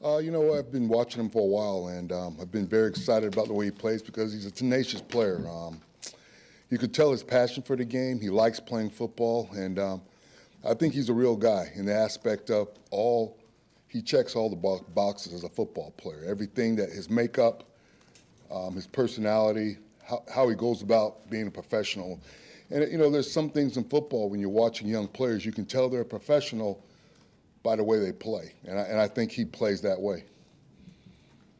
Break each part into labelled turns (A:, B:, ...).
A: I've been watching him for a while, and I've been very excited about the way he plays because he's a tenacious player. You could tell his passion for the game. He likes playing football, and I think he's a real guy in the aspect of he checks all the boxes as a football player. Everything that his makeup, his personality, how he goes about being a professional. And, there's some things in football when you're watching young players, you can tell they're a professional by the way they play. And I think he plays that way.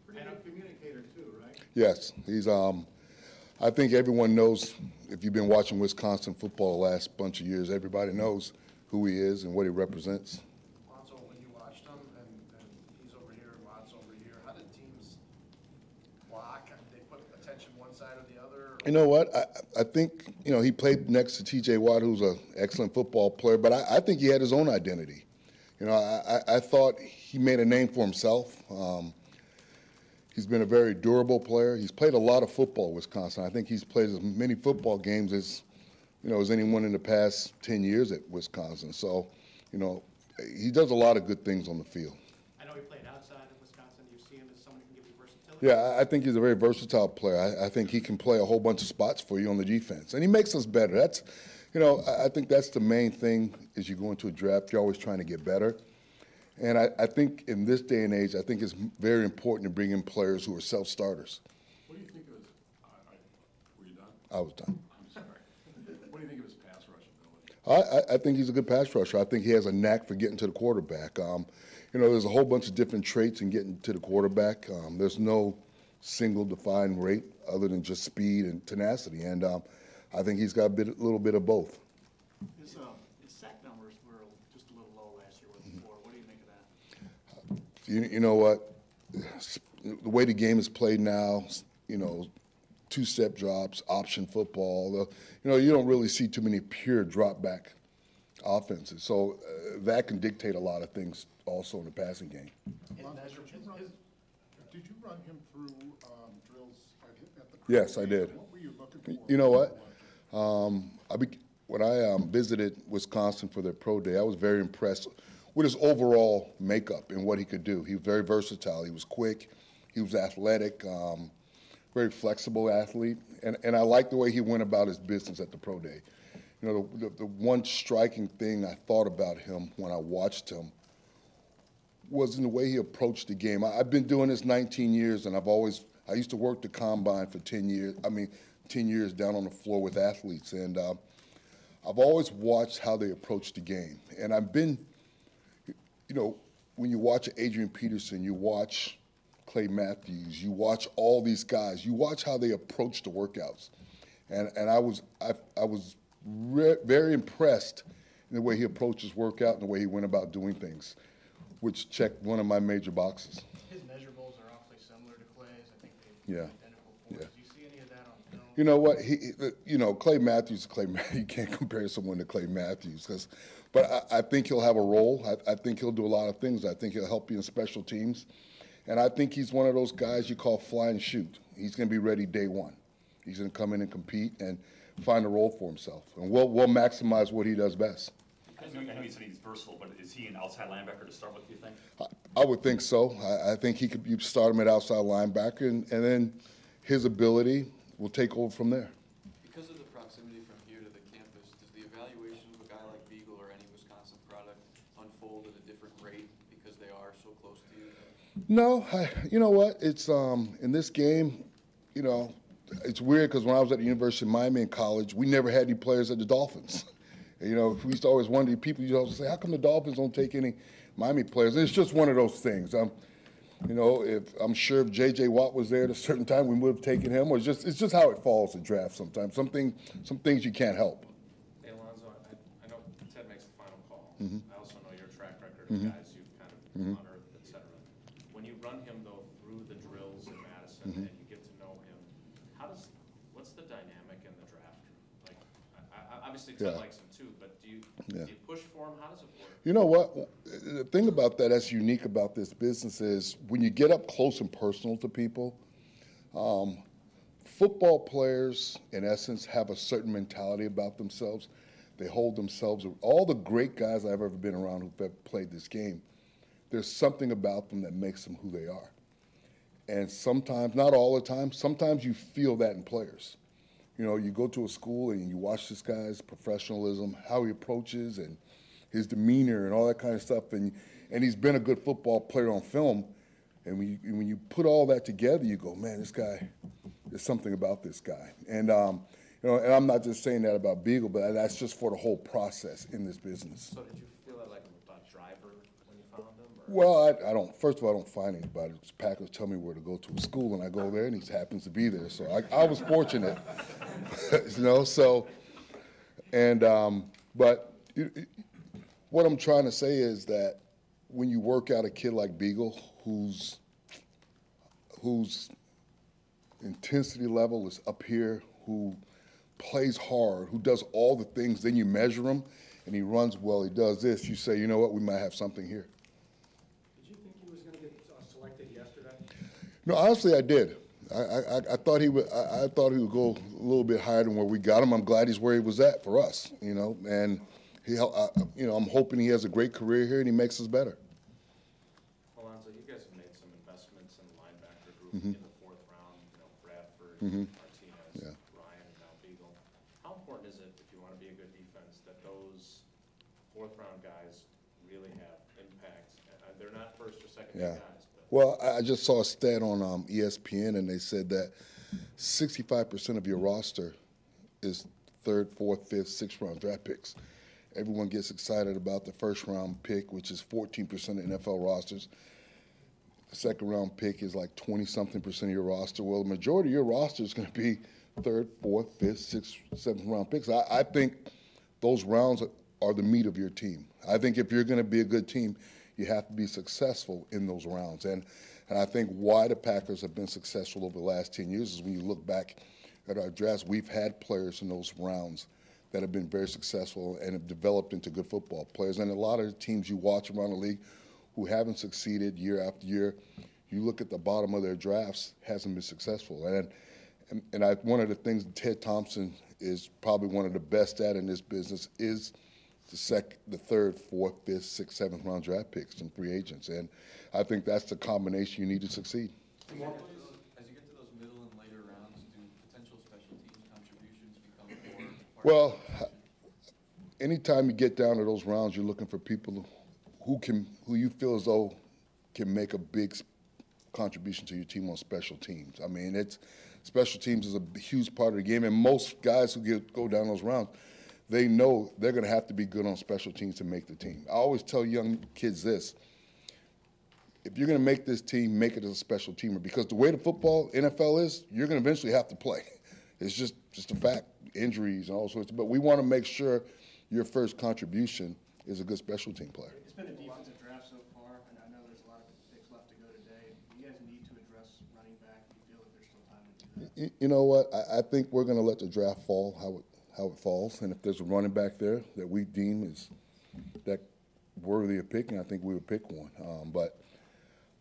B: Pretty good communicator too, right?
A: Yes. I think everyone knows, if you've been watching Wisconsin football the last bunch of years, everybody knows who he is and what he represents.
C: Alonzo, when you watched him and he's over here and Watt's over here, how did teams block? Did they put attention one side or the other?
A: You know what? I think, he played next to T.J. Watt, who's an excellent football player, but I think he had his own identity. I thought he made a name for himself. He's been a very durable player. He's played a lot of football at Wisconsin. I think he's played as many football games as anyone in the past 10 years at Wisconsin. So, he does a lot of good things on the field.
D: I know he played outside of Wisconsin. Do you see him as someone who can give you versatility?
A: Yeah, I think he's a very versatile player. I think he can play a whole bunch of spots for you on the defense, and he makes us better. That's, I think that's the main thing as you go into a draft. You're always trying to get better. And I think in this day and age, I think it's very important to bring in players who are self-starters.
B: What do you think of his, were you done?
A: I was done.
B: I'm sorry. What do you think of his pass rush ability?
A: I think he's a good pass rusher. I think he has a knack for getting to the quarterback. There's a whole bunch of different traits in getting to the quarterback. There's no single defined rate other than just speed and tenacity. And I think he's got a little bit of both.
E: His sack numbers were just a little low last year with 4. What do you make of that?
A: You know what? The way the game is played now, two-step drops, option football. You don't really see too many pure drop-back offenses. So that can dictate a lot of things also in the passing game.
B: Did you run him through drills at the
A: Yes, I did.
B: What were you looking for?
A: You know what? When I visited Wisconsin for their pro day, I was very impressed with his overall makeup and what he could do. He was very versatile. He was quick. He was athletic, very flexible athlete. And I liked the way he went about his business at the pro day. The one striking thing I thought about him when I watched him was in the way he approached the game. I've been doing this 19 years, and I used to work the combine for 10 years. 10 years down on the floor with athletes. And I've always watched how they approach the game. And I've been, when you watch Adrian Peterson, you watch Clay Matthews, you watch all these guys, you watch how they approach the workouts. And I was very impressed in the way he approached his workout and the way he went about doing things, which checked one of my major boxes.
C: His measurables are awfully similar to Clay's. I think
A: Yeah.
C: identical forms.
A: Yeah.
C: Do you see any of that on film?
A: You know what? Clay Matthews, you can't compare someone to Clay Matthews. But I think he'll have a role. I think he'll do a lot of things. I think he'll help you in special teams. And I think he's one of those guys you call fly and shoot. He's going to be ready day one. He's going to come in and compete and find a role for himself. And we'll maximize what he does best.
F: I know you said he's versatile, but is he an outside linebacker to start with, do you think?
A: I would think so. I think you start him at outside linebacker, and then his ability will take over from there.
G: Because of the proximity from here to the campus, does the evaluation of a guy like Biegel or any Wisconsin product unfold at a different rate because they are so close to you?
A: No, you know what? It's in this game, it's weird because when I was at the University of Miami in college, we never had any players at the Dolphins. We used to always wonder, people used to always say, how come the Dolphins don't take any Miami players? And it's just one of those things. If I'm sure if J.J. Watt was there at a certain time, we would have taken him. Or it's just how it falls to draft sometimes. Some things you can't help.
H: Hey, Alonzo, I know Ted makes the final call.
A: Mm-hmm.
H: I also know your track record of guys you've kind of unearthed, et cetera. When you run him, though, through the drills in Madison and you get to know him, what's the dynamic in the draft? Like, obviously Ted likes him too, but do you push for him? How does it work?
A: You know what? The thing about that's unique about this business is when you get up close and personal to people, football players, in essence, have a certain mentality about themselves. They hold themselves. All the great guys I've ever been around who've played this game, there's something about them that makes them who they are. And sometimes, not all the time, sometimes you feel that in players. You know, you go to a school and you watch this guy's professionalism, how he approaches and his demeanor and all that kind of stuff, and he's been a good football player on film. And when you put all that together, you go, man, this guy, there's something about this guy. And you know, and I'm not just saying that about Biegel, but that's just for the whole process in this business.
H: So did you feel that like about Driver when you found him? Or?
A: Well, I don't. First of all, I don't find anybody. Packers tell me where to go to a school, and I go there, and he happens to be there. So I was fortunate, you know. So, and but what I'm trying to say is that when you work out a kid like Biegel, whose intensity level is up here, who plays hard, who does all the things, then you measure him, and he runs well, he does this, you say, you know what, we might have something here.
D: Did you think he was going to get selected yesterday?
A: No, honestly, I did. I thought he would. I thought he would go a little bit higher than where we got him. I'm glad he's where he was at for us, you know. And he, you know, I'm hoping he has a great career here and he makes us better.
H: Alonzo, you guys have made some investments in the linebacker group in the fourth round. You know, Bradford, Martinez, Ryan, and now Biegel. How important is it if you want to be a good defense that those fourth round guys really have impact? They're not first or second guys. But
A: Well, I just saw a stat on ESPN, and they said that 65% of your roster is third, fourth, fifth, sixth round draft picks. Everyone gets excited about the first round pick, which is 14% of NFL rosters. The second round pick is like 20-something% of your roster. Well, the majority of your roster is going to be third, fourth, fifth, sixth, seventh round picks. I think those rounds are the meat of your team. I think if you're going to be a good team, you have to be successful in those rounds. And I think why the Packers have been successful over the last 10 years is when you look back at our drafts, we've had players in those rounds that have been very successful and have developed into good football players. And a lot of the teams you watch around the league who haven't succeeded year after year, you look at the bottom of their drafts, hasn't been successful. And one of the things Ted Thompson is probably one of the best at in this business is the third, fourth, fifth, sixth, seventh round draft picks and free agents. And I think that's the combination you need to succeed.
G: As you get to those middle and later rounds, do potential special teams contributions become more part
A: Well,
G: of the conversation?
A: anytime you get down to those rounds, you're looking for people who you feel as though can make a big contribution to your team on special teams. I mean, special teams is a huge part of the game, and most guys who go down those rounds, they know they're going to have to be good on special teams to make the team. I always tell young kids this: if you're going to make this team, make it as a special teamer, because the way the football NFL is, you're going to eventually have to play. It's just a fact, injuries and all sorts. But we want to make sure your first contribution is a good special team player.
D: It's been a defensive draft so far, and I know there's a lot of picks left to go today. Do you guys need to address running back? Do you feel that there's still time to do that?
A: You know what? I think we're going to let the draft fall how it falls, and if there's a running back there that we deem is that worthy of picking, I think we would pick one. But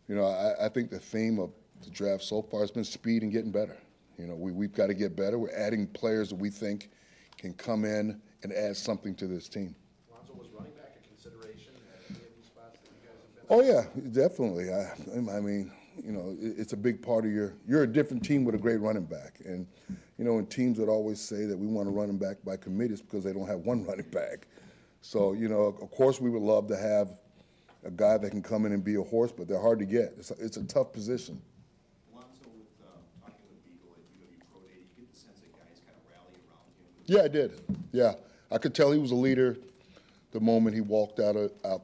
A: you know, I think the theme of the draft so far has been speed and getting better. You know, we've got to get better. We're adding players that we think can come in and add something to this team.
C: Alonzo, was running back a consideration at any of these spots that you guys have been?
A: Oh yeah, definitely. I mean, you know, it's a big part of you're a different team with a great running back. And, you know, in teams that always say that we want a running back by committee, it's because they don't have one running back. So, you know, of course we would love to have a guy that can come in and be a horse, but they're hard to get. It's a tough position.
I: Alonzo, with talking with Biegel at UW Pro Day, you get the sense that guys kind of rally around him?
A: Yeah, I did. Yeah. I could tell he was a leader the moment he walked out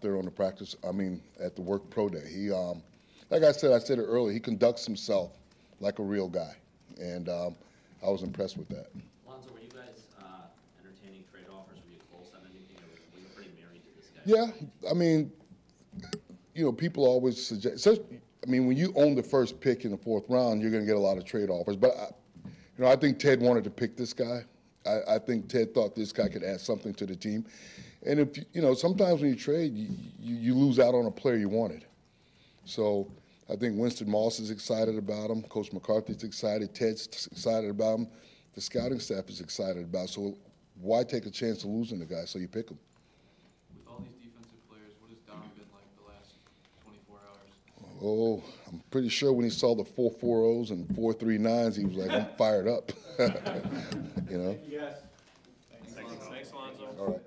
A: there on the practice, at the work pro day. He, like I said it earlier, he conducts himself like a real guy. And I was impressed with that.
J: Alonzo, were you guys entertaining trade offers? Were you close on anything, or were you pretty married to this guy?
A: Yeah, I mean, you know, people always suggest. When you own the first pick in the fourth round, you're going to get a lot of trade offers. But I think Ted wanted to pick this guy. I think Ted thought this guy could add something to the team. And if you know, sometimes when you trade, you lose out on a player you wanted. So I think Winston Moss is excited about him. Coach McCarthy's excited. Ted's excited about him. The scouting staff is excited about him. So why take a chance of losing the guy? So you pick him.
G: With all these defensive players, what has Don been like the last
A: Oh, I'm pretty sure when he saw the 4.40s and 4.39s, he was like, I'm fired up. You know?
H: Yes. Thanks, Alonzo.
A: All right.